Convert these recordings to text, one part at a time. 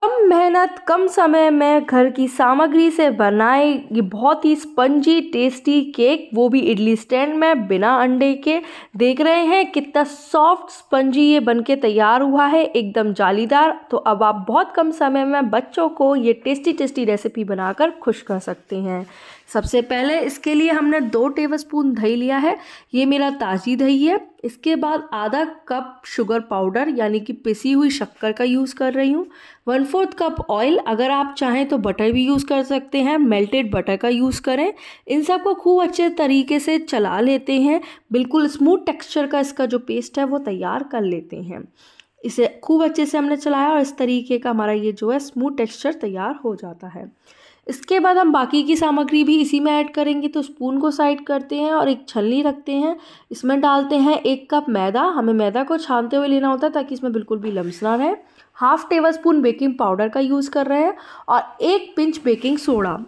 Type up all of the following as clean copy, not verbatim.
कम मेहनत कम समय में घर की सामग्री से बनाए ये बहुत ही स्पंजी टेस्टी केक, वो भी इडली स्टैंड में बिना अंडे के। देख रहे हैं कितना सॉफ्ट स्पंजी ये बनके तैयार हुआ है, एकदम जालीदार। तो अब आप बहुत कम समय में बच्चों को ये टेस्टी टेस्टी रेसिपी बनाकर खुश कर सकते हैं। सबसे पहले इसके लिए हमने 2 टेबलस्पून दही लिया है, ये मेरा ताज़ी दही है। इसके बाद आधा कप शुगर पाउडर यानी कि पिसी हुई शक्कर का यूज़ कर रही हूँ। 1/4 कप ऑयल, अगर आप चाहें तो बटर भी यूज़ कर सकते हैं, मेल्टेड बटर का यूज़ करें। इन सबको खूब अच्छे तरीके से चला लेते हैं, बिल्कुल स्मूथ टेक्सचर का इसका जो पेस्ट है वो तैयार कर लेते हैं। इसे खूब अच्छे से हमने चलाया और इस तरीके का हमारा ये जो है स्मूथ टेक्सचर तैयार हो जाता है। इसके बाद हम बाकी की सामग्री भी इसी में ऐड करेंगे। तो स्पून को साइड करते हैं और एक छलनी रखते हैं, इसमें डालते हैं 1 कप मैदा। हमें मैदा को छानते हुए लेना होता है ताकि इसमें बिल्कुल भी लम्स ना रहे। 1/2 टेबलस्पून बेकिंग पाउडर का यूज़ कर रहे हैं और 1 पिंच बेकिंग सोडा।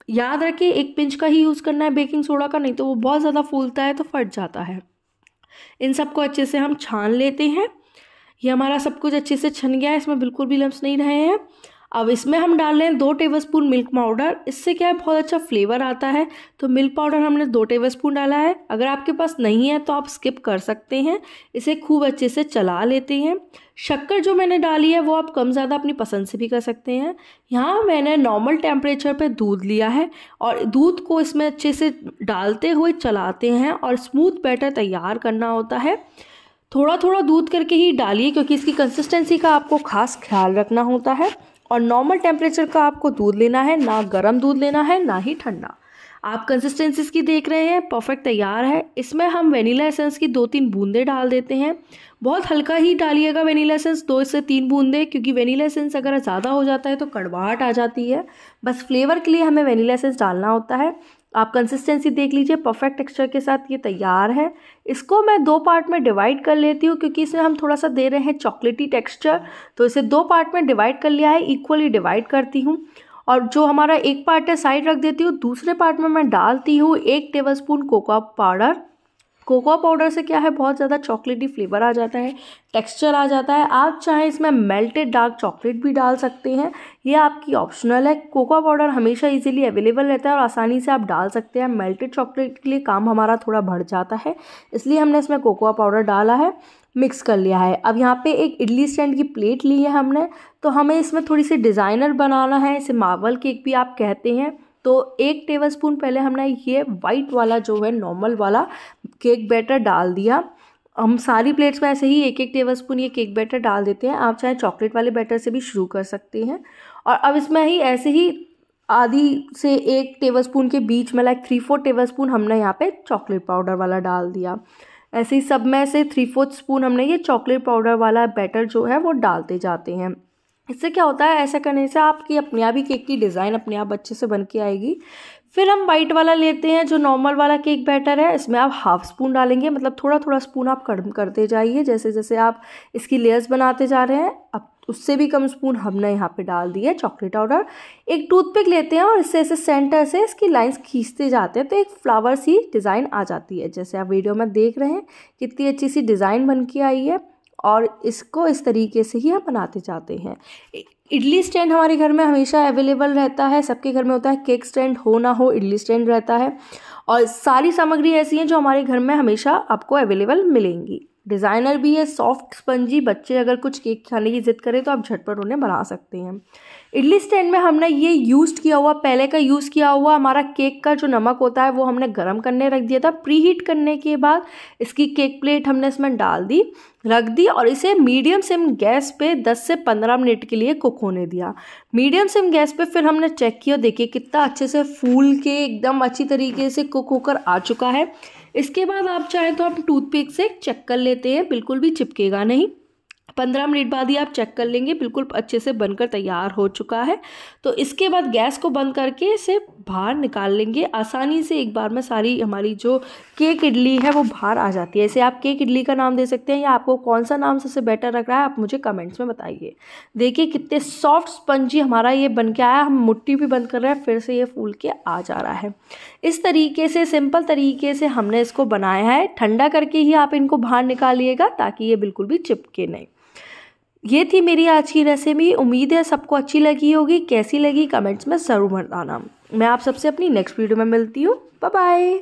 याद रखिए 1 पिंच का ही यूज़ करना है बेकिंग सोडा का, नहीं तो वो बहुत ज़्यादा फूलता है तो फट जाता है। इन सबको अच्छे से हम छान लेते हैं। ये हमारा सब कुछ अच्छे से छन गया है, इसमें बिल्कुल भी लम्स नहीं रहे हैं। अब इसमें हम डाल रहे हैं 2 टेबलस्पून मिल्क पाउडर। इससे क्या है, बहुत अच्छा फ्लेवर आता है। तो मिल्क पाउडर हमने 2 टेबलस्पून डाला है। अगर आपके पास नहीं है तो आप स्किप कर सकते हैं। इसे खूब अच्छे से चला लेते हैं। शक्कर जो मैंने डाली है वो आप कम ज़्यादा अपनी पसंद से भी कर सकते हैं। यहाँ मैंने नॉर्मल टेम्परेचर पे दूध लिया है और दूध को इसमें अच्छे से डालते हुए चलाते हैं और स्मूथ बैटर तैयार करना होता है। थोड़ा थोड़ा दूध करके ही डालिए क्योंकि इसकी कंसिस्टेंसी का आपको खास ख्याल रखना होता है। और नॉर्मल टेम्परेचर का आपको दूध लेना है, ना गर्म दूध लेना है ना ही ठंडा। आप कंसिस्टेंसी इसकी देख रहे हैं, परफेक्ट तैयार है। इसमें हम वेनिला एसेंस की 2-3 बूंदे डाल देते हैं। बहुत हल्का ही डालिएगा वेनिला एसेंस, 2 से 3 बूंदे, क्योंकि वेनिला एसेंस अगर ज़्यादा हो जाता है तो कड़वाहट आ जाती है। बस फ्लेवर के लिए हमें वेनिला एसेंस डालना होता है। आप कंसिस्टेंसी देख लीजिए, परफेक्ट टेक्सचर के साथ ये तैयार है। इसको मैं 2 पार्ट में डिवाइड कर लेती हूँ क्योंकि इसमें हम थोड़ा सा दे रहे हैं चॉकलेटी टेक्सचर। तो इसे 2 पार्ट में डिवाइड कर लिया है, इक्वली डिवाइड करती हूँ और जो हमारा एक पार्ट है साइड रख देती हूँ। दूसरे पार्ट में मैं डालती हूँ 1 tablespoon cocoa powder. Cocoa powder से क्या है, बहुत ज़्यादा चॉकलेटी फ्लेवर आ जाता है, टेक्सचर आ जाता है। आप चाहें इसमें मेल्टेड डार्क चॉकलेट भी डाल सकते हैं, ये आपकी ऑप्शनल है। कोकोआ पाउडर हमेशा इजीली अवेलेबल रहता है और आसानी से आप डाल सकते हैं। मेल्टेड चॉकलेट के लिए काम हमारा थोड़ा बढ़ जाता है, इसलिए हमने इसमें कोकोआ पाउडर डाला है, मिक्स कर लिया है। अब यहाँ पे एक इडली स्टैंड की प्लेट ली है हमने, तो हमें इसमें थोड़ी सी डिज़ाइनर बनाना है, इसे मार्बल केक भी आप कहते हैं। तो 1 टेबलस्पून पहले हमने ये वाइट वाला जो है नॉर्मल वाला केक बैटर डाल दिया। हम सारी प्लेट्स में ऐसे ही 1-1 टेबलस्पून ये केक बैटर डाल देते हैं। आप चाहे चॉकलेट वाले बैटर से भी शुरू कर सकते हैं। और अब इसमें ही ऐसे ही आधी से 1 टेबलस्पून के बीच में 3-4 टेबलस्पून हमने यहाँ पे चॉकलेट पाउडर वाला डाल दिया। ऐसे ही सब में से 3/4 स्पून हमने ये चॉकलेट पाउडर वाला बैटर जो है वो डालते जाते हैं। इससे क्या होता है, ऐसा करने से आपकी अपने आप ही केक की डिज़ाइन अपने आप अच्छे से बन के आएगी। फिर हम वाइट वाला लेते हैं जो नॉर्मल वाला केक बैटर है, इसमें आप 1/2 स्पून डालेंगे, मतलब थोड़ा थोड़ा स्पून आप कम करते जाइए जैसे जैसे आप इसकी लेयर्स बनाते जा रहे हैं। अब उससे भी कम स्पून हमने यहाँ पे डाल दिया चॉकलेट पाउडर। एक टूथपिक लेते हैं और इससे ऐसे सेंटर से इसकी लाइंस खींचते जाते हैं तो एक फ्लावर सी डिज़ाइन आ जाती है, जैसे आप वीडियो में देख रहे हैं कितनी अच्छी सी डिज़ाइन बन के आई है। और इसको इस तरीके से ही हम बनाते जाते हैं। इडली स्टैंड हमारे घर में हमेशा अवेलेबल रहता है, सबके घर में होता है, केक स्टैंड हो ना हो इडली स्टैंड रहता है। और सारी सामग्री ऐसी हैं जो हमारे घर में हमेशा आपको अवेलेबल मिलेंगी। डिज़ाइनर भी है, सॉफ्ट स्पंजी, बच्चे अगर कुछ केक खाने की ज़िद करें तो आप झटपट उन्हें बना सकते हैं। इडली स्टैंड में हमने ये यूज़ किया हुआ, पहले का यूज़ किया हुआ हमारा केक का जो नमक होता है वो हमने गर्म करने रख दिया था। प्री हीट करने के बाद इसकी केक प्लेट हमने इसमें डाल दी, रख दी और इसे मीडियम सिम गैस पे 10 से 15 मिनट के लिए कुक होने दिया। मीडियम सिम गैस पे फिर हमने चेक किया, देखिए कितना अच्छे से फूल के एकदम अच्छी तरीके से कुक होकर आ चुका है। इसके बाद आप चाहें तो आप टूथपिक से चेक कर लेते हैं, बिल्कुल भी चिपकेगा नहीं। 15 मिनट बाद ही आप चेक कर लेंगे, बिल्कुल अच्छे से बनकर तैयार हो चुका है। तो इसके बाद गैस को बंद करके इसे बाहर निकाल लेंगे। आसानी से एक बार में सारी हमारी जो केक इडली है वो बाहर आ जाती है। इसे आप केक इडली का नाम दे सकते हैं या आपको कौन सा नाम सबसे बेटर लग रहा है आप मुझे कमेंट्स में बताइए। देखिए कितने सॉफ्ट स्पंजी हमारा ये बन के आया। हम मुट्ठी भी बंद कर रहे हैं, फिर से ये फूल के आ जा रहा है। इस तरीके से सिंपल तरीके से हमने इसको बनाया है। ठंडा करके ही आप इनको बाहर निकालिएगा ताकि ये बिल्कुल भी चिपके नहीं। ये थी मेरी आज की रेसिपी। उम्मीद है सबको अच्छी लगी होगी। कैसी लगी कमेंट्स में ज़रूर बताना। मैं आप सबसे अपनी नेक्स्ट वीडियो में मिलती हूँ। Bye bye.